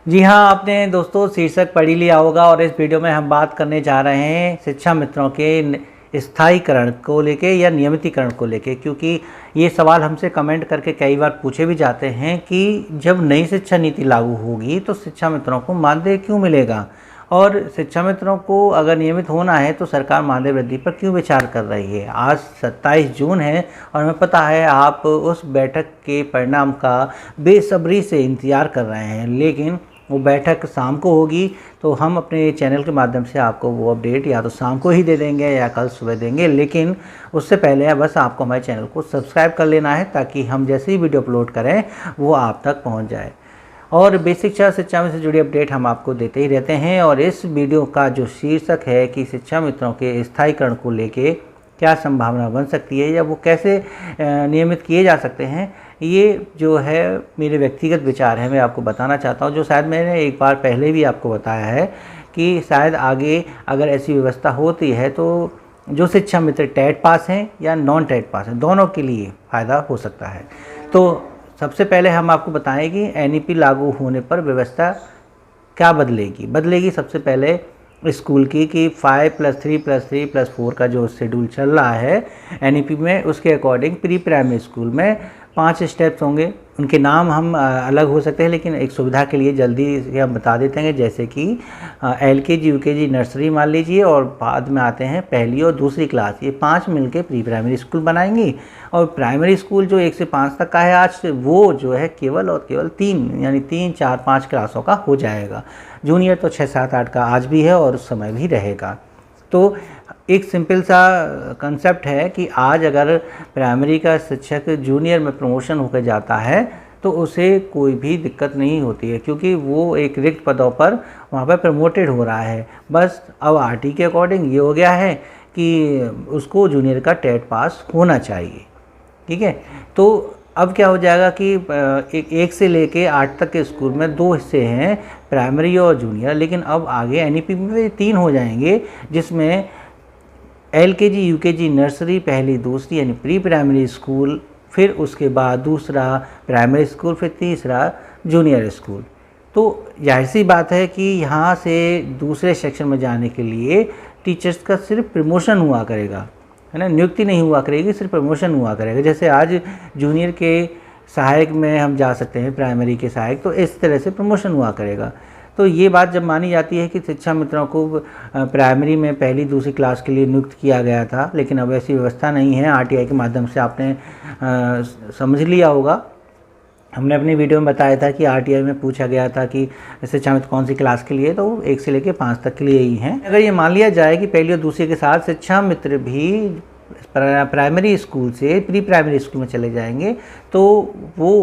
जी हाँ, आपने दोस्तों शीर्षक पढ़ ही लिया होगा और इस वीडियो में हम बात करने जा रहे हैं शिक्षा मित्रों के स्थायीकरण को लेके या नियमितीकरण को लेके, क्योंकि ये सवाल हमसे कमेंट करके कई बार पूछे भी जाते हैं कि जब नई शिक्षा नीति लागू होगी तो शिक्षा मित्रों को मानदेय क्यों मिलेगा, और शिक्षा मित्रों को अगर नियमित होना है तो सरकार मानदेय वृद्धि पर क्यों विचार कर रही है। आज 27 जून है और हमें पता है आप उस बैठक के परिणाम का बेसब्री से इंतज़ार कर रहे हैं, लेकिन वो बैठक शाम को होगी तो हम अपने चैनल के माध्यम से आपको वो अपडेट या तो शाम को ही दे देंगे या कल सुबह देंगे। लेकिन उससे पहले बस आपको हमारे चैनल को सब्सक्राइब कर लेना है ताकि हम जैसे ही वीडियो अपलोड करें वो आप तक पहुंच जाए। और बेसिक शिक्षा में से जुड़ी अपडेट हम आपको देते ही रहते हैं। और इस वीडियो का जो शीर्षक है कि शिक्षा मित्रों के स्थायीकरण को लेके क्या संभावना बन सकती है या वो कैसे नियमित किए जा सकते हैं, ये जो है मेरे व्यक्तिगत विचार है, मैं आपको बताना चाहता हूँ, जो शायद मैंने एक बार पहले भी आपको बताया है कि शायद आगे अगर ऐसी व्यवस्था होती है तो जो शिक्षा मित्र टेट पास हैं या नॉन टेट पास हैं दोनों के लिए फ़ायदा हो सकता है। तो सबसे पहले हम आपको बताएं कि एनईपी लागू होने पर व्यवस्था क्या बदलेगी सबसे पहले स्कूल की कि 5+3+3+4 का जो शेड्यूल चल रहा है एनईपी में, उसके अकॉर्डिंग प्री प्राइमरी स्कूल में 5 स्टेप्स होंगे। उनके नाम हम अलग हो सकते हैं, लेकिन एक सुविधा के लिए जल्दी से हम बता देते हैं, जैसे कि एलकेजी यूकेजी नर्सरी मान लीजिए, और बाद में आते हैं पहली और दूसरी क्लास, ये 5 मिलके प्री प्राइमरी स्कूल बनाएंगी। और प्राइमरी स्कूल जो 1 से 5 तक का है आज, वो जो है केवल और केवल 3 यानी 3, 4, 5 क्लासों का हो जाएगा। जूनियर तो 6, 7, 8 का आज भी है और उस समय भी रहेगा। तो एक सिंपल सा कंसेप्ट है कि आज अगर प्राइमरी का शिक्षक जूनियर में प्रमोशन होकर जाता है तो उसे कोई भी दिक्कत नहीं होती है, क्योंकि वो एक रिक्त पदों पर वहाँ पर प्रमोटेड हो रहा है। बस अब आरटी के अकॉर्डिंग ये हो गया है कि उसको जूनियर का टेट पास होना चाहिए, ठीक है। तो अब क्या हो जाएगा कि एक से लेके 8 तक के स्कूल में 2 हिस्से हैं, प्राइमरी और जूनियर, लेकिन अब आगे एनईपी में 3 हो जाएंगे, जिसमें एलकेजी यूकेजी नर्सरी पहली दूसरी यानी प्री प्राइमरी स्कूल, फिर उसके बाद दूसरा प्राइमरी स्कूल, फिर तीसरा जूनियर स्कूल। तो जाहिर सी बात है कि यहाँ से दूसरे सेक्शन में जाने के लिए टीचर्स का सिर्फ प्रमोशन हुआ करेगा, है ना, नियुक्ति नहीं हुआ करेगी, सिर्फ प्रमोशन हुआ करेगा। जैसे आज जूनियर के सहायक में हम जा सकते हैं, प्राइमरी के सहायक, तो इस तरह से प्रमोशन हुआ करेगा। तो ये बात जब मानी जाती है कि शिक्षा मित्रों को प्राइमरी में पहली दूसरी क्लास के लिए नियुक्त किया गया था, लेकिन अब ऐसी व्यवस्था नहीं है। आरटीआई के माध्यम से आपने समझ लिया होगा, हमने अपनी वीडियो में बताया था कि आरटीआई में पूछा गया था कि शिक्षा मित्र कौन सी क्लास के लिए, तो 1 से लेकर 5 तक के लिए ही हैं। अगर ये मान लिया जाए कि पहली और दूसरी के साथ शिक्षा मित्र भी प्राइमरी स्कूल से प्री प्राइमरी स्कूल में चले जाएंगे तो वो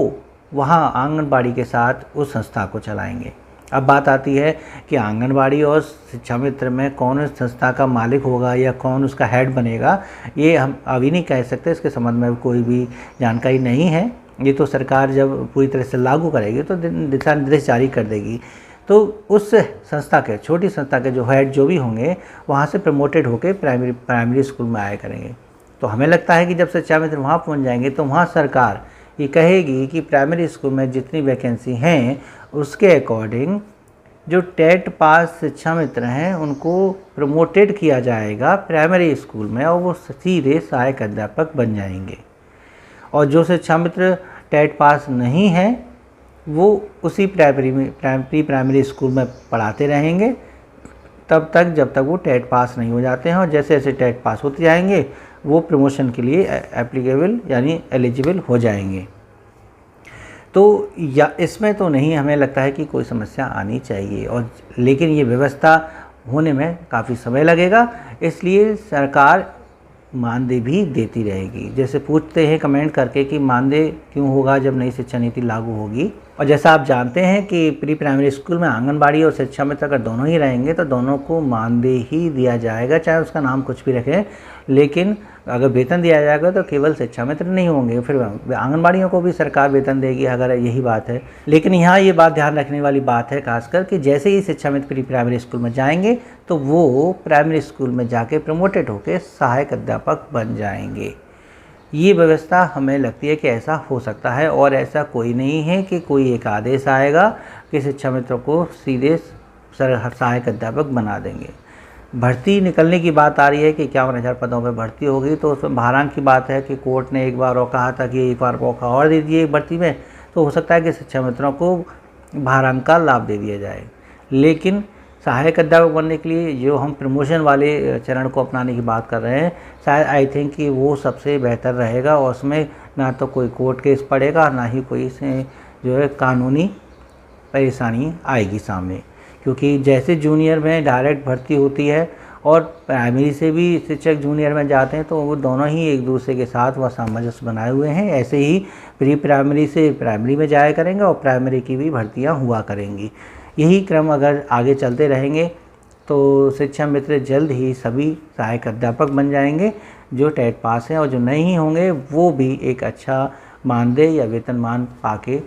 वहाँ आंगनबाड़ी के साथ उस संस्था को चलाएंगे। अब बात आती है कि आंगनबाड़ी और शिक्षा मित्र में कौन उस संस्था का मालिक होगा या कौन उसका हेड बनेगा, ये हम अभी नहीं कह सकते, इसके संबंध में कोई भी जानकारी नहीं है। ये तो सरकार जब पूरी तरह से लागू करेगी तो दिशा निर्देश जारी कर देगी, तो उस संस्था के, छोटी संस्था के जो हेड जो भी होंगे वहाँ से प्रमोटेड होकर प्राइमरी स्कूल में आया करेंगे। तो हमें लगता है कि जब शिक्षा मित्र वहाँ पहुँच जाएंगे तो वहाँ सरकार ये कहेगी कि प्राइमरी स्कूल में जितनी वैकेंसी हैं उसके अकॉर्डिंग जो टेट पास शिक्षा मित्र हैं उनको प्रमोटेड किया जाएगा प्राइमरी स्कूल में, और वो सीधे सहायक अध्यापक बन जाएंगे। और जो शिक्षा मित्र टेट पास नहीं हैं वो उसी प्री प्राइमरी स्कूल में पढ़ाते रहेंगे तब तक जब तक वो टेट पास नहीं हो जाते हैं, और जैसे जैसे टेट पास होते जाएंगे वो प्रमोशन के लिए एप्लीकेबल यानी एलिजिबल हो जाएंगे। तो या इसमें तो नहीं हमें लगता है कि कोई समस्या आनी चाहिए, और लेकिन ये व्यवस्था होने में काफ़ी समय लगेगा, इसलिए सरकार मानदेय भी देती रहेगी। जैसे पूछते हैं कमेंट करके कि मानदेय क्यों होगा जब नई शिक्षा नीति लागू होगी, और जैसा आप जानते हैं कि प्री प्राइमरी स्कूल में आंगनबाड़ी और शिक्षा मित्र अगर दोनों ही रहेंगे तो दोनों को मानदेय ही दिया जाएगा, चाहे उसका नाम कुछ भी रखें। लेकिन अगर वेतन दिया जाएगा तो केवल शिक्षा मित्र नहीं होंगे, फिर आंगनबाड़ियों को भी सरकार वेतन देगी अगर यही बात है। लेकिन यहाँ ये बात ध्यान रखने वाली बात है खासकर कि जैसे ही शिक्षा मित्र प्री प्राइमरी स्कूल में जाएंगे तो वो प्राइमरी स्कूल में जाके प्रमोटेड होकर सहायक अध्यापक बन जाएंगे। ये व्यवस्था हमें लगती है कि ऐसा हो सकता है, और ऐसा कोई नहीं है कि कोई एक आदेश आएगा कि शिक्षा मित्रों को सीधे सहायक अध्यापक बना देंगे। भर्ती निकलने की बात आ रही है कि 51,000 पदों पर भर्ती होगी, तो उसमें भारांक की बात है कि कोर्ट ने एक बार और कहा था कि एक बार मौका और दे दिए भर्ती में, तो हो सकता है कि शिक्षा मित्रों को भारांक का लाभ दे दिया जाए। लेकिन सहायक अध्यापक बनने के लिए जो हम प्रमोशन वाले चरण को अपनाने की बात कर रहे हैं, शायद आई थिंक कि वो सबसे बेहतर रहेगा, और उसमें ना तो कोई कोर्ट केस पड़ेगा, ना ही कोई इसमें जो है कानूनी परेशानी आएगी सामने। क्योंकि जैसे जूनियर में डायरेक्ट भर्ती होती है और प्राइमरी से भी शिक्षक जूनियर में जाते हैं, तो वो दोनों ही एक दूसरे के साथ वह सामंजस्य बनाए हुए हैं। ऐसे ही प्री प्राइमरी से प्राइमरी में जाया करेंगे और प्राइमरी की भी भर्तियाँ हुआ करेंगी। यही क्रम अगर आगे चलते रहेंगे तो शिक्षा मित्र जल्द ही सभी सहायक अध्यापक बन जाएंगे जो टेट पास हैं, और जो नहीं होंगे वो भी एक अच्छा मानदेय या वेतनमान पाके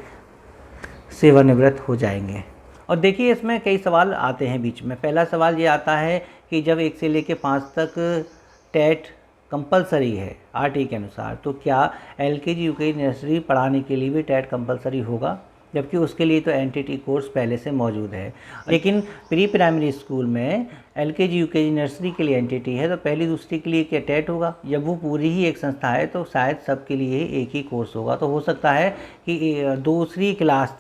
सेवानिवृत्त हो जाएंगे। और देखिए, इसमें कई सवाल आते हैं बीच में। पहला सवाल ये आता है कि जब 1 से लेकर 5 तक टेट कंपलसरी है आरटी के अनुसार, तो क्या एलकेजी यूकेजी नर्सरी पढ़ाने के लिए भी टेट कंपलसरी होगा? जबकि उसके लिए तो एनटीटी कोर्स पहले से मौजूद है। लेकिन प्री प्राइमरी स्कूल में एलकेजी यूकेजी नर्सरी के लिए एनटीटी है, तो पहली दूसरी के लिए क्या टेट होगा? जब वो पूरी ही एक संस्था है तो शायद सबके लिए एक ही कोर्स होगा। तो हो सकता है कि दूसरी क्लास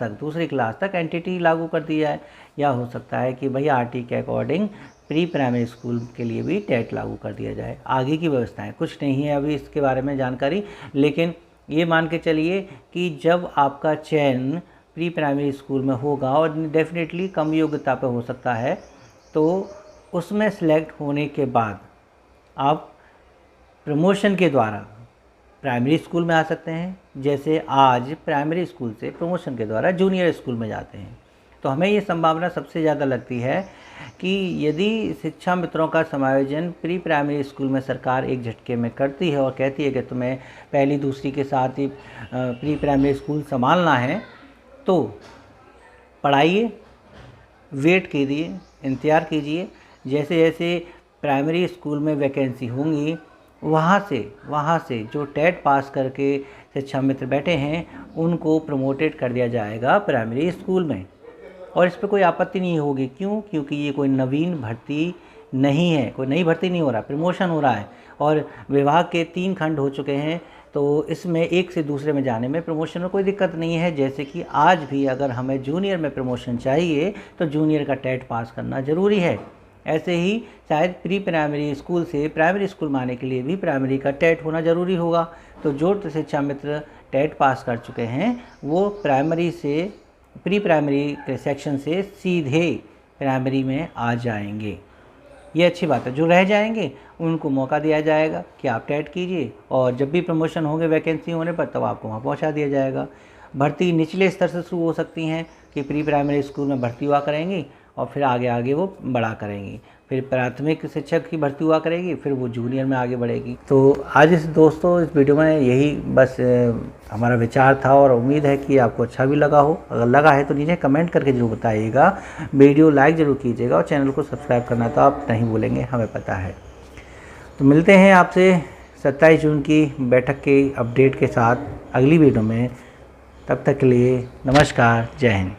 तक एनटीटी लागू कर दिया जाए, या हो सकता है कि भाई आरटी के अकॉर्डिंग प्री प्राइमरी स्कूल के लिए भी टेट लागू कर दिया जाए। आगे की व्यवस्थाएँ कुछ नहीं है अभी इसके बारे में जानकारी, लेकिन ये मान के चलिए कि जब आपका चयन प्री प्राइमरी स्कूल में होगा, और डेफिनेटली कम योग्यता पे हो सकता है, तो उसमें सेलेक्ट होने के बाद आप प्रमोशन के द्वारा प्राइमरी स्कूल में आ सकते हैं। जैसे आज प्राइमरी स्कूल से प्रमोशन के द्वारा जूनियर स्कूल में जाते हैं। तो हमें ये संभावना सबसे ज़्यादा लगती है कि यदि शिक्षा मित्रों का समायोजन प्री प्राइमरी स्कूल में सरकार एक झटके में करती है और कहती है कि तुम्हें पहली दूसरी के साथ ही प्री प्राइमरी स्कूल संभालना है, तो पढ़ाइए, वेट कीजिए, इंतज़ार कीजिए। जैसे जैसे प्राइमरी स्कूल में वैकेंसी होंगी, वहाँ से जो टेट पास करके शिक्षा मित्र बैठे हैं उनको प्रमोटेड कर दिया जाएगा प्राइमरी स्कूल में, और इस पर कोई आपत्ति नहीं होगी। क्यों? क्योंकि ये कोई नवीन भर्ती नहीं है, कोई नई भर्ती नहीं हो रहा, प्रमोशन हो रहा है। और विभाग के 3 खंड हो चुके हैं, तो इसमें एक से दूसरे में जाने में प्रमोशन में कोई दिक्कत नहीं है। जैसे कि आज भी अगर हमें जूनियर में प्रमोशन चाहिए तो जूनियर का टेट पास करना ज़रूरी है। ऐसे ही शायद प्री प्राइमरी स्कूल से प्राइमरी स्कूल में आने के लिए भी प्राइमरी का टेट होना ज़रूरी होगा। तो जो शिक्षा मित्र टेट पास कर चुके हैं वो प्राइमरी से प्री प्राइमरी के सेक्शन से सीधे प्राइमरी में आ जाएंगे। ये अच्छी बात है। जो रह जाएंगे उनको मौका दिया जाएगा कि आप टेट कीजिए, और जब भी प्रमोशन होंगे वैकेंसी होने पर तब आपको वहाँ पहुँचा दिया जाएगा। भर्ती निचले स्तर से शुरू हो सकती हैं कि प्री प्राइमरी स्कूल में भर्ती हुआ करेंगी, और फिर आगे वो बड़ा करेंगी। फिर प्राथमिक शिक्षक की भर्ती हुआ करेगी, फिर वो जूनियर में आगे बढ़ेगी। तो आज दोस्तों इस वीडियो में यही बस हमारा विचार था, और उम्मीद है कि आपको अच्छा भी लगा हो। अगर लगा है तो नीचे कमेंट करके ज़रूर बताइएगा, वीडियो लाइक ज़रूर कीजिएगा, और चैनल को सब्सक्राइब करना तो आप नहीं भूलेंगे, हमें पता है। तो मिलते हैं आपसे 27 जून की बैठक के अपडेट के साथ अगली वीडियो में। तब तक के लिए नमस्कार, जय हिंद।